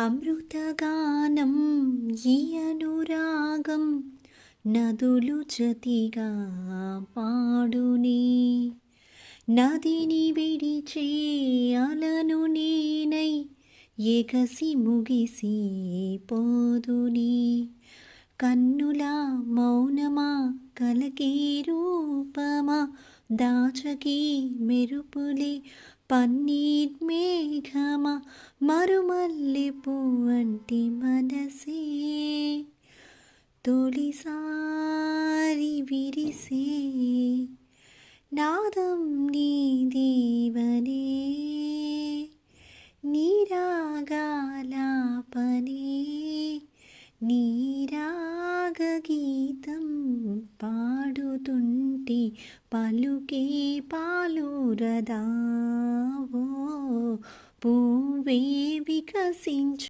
అమృతగానం ఈ అనురాగం నదులు జతిగా పాడునే నదిని విడిచే అలను నేనై ఎగసి ముగిసి పోదునే కన్నుల మౌనమా కలకే రూపమా దాచకి మెరుపులే పన్నీర్ మేఘమా మరుమల్లె పువ్వంటి మనసే తొలిసారి విరిసే నాదం నీ దీవనే నీరాగాలాపనే నీరాగ గీతం పాడుతుంటే పలుకే పాలురదావో పువ్వే వికసించు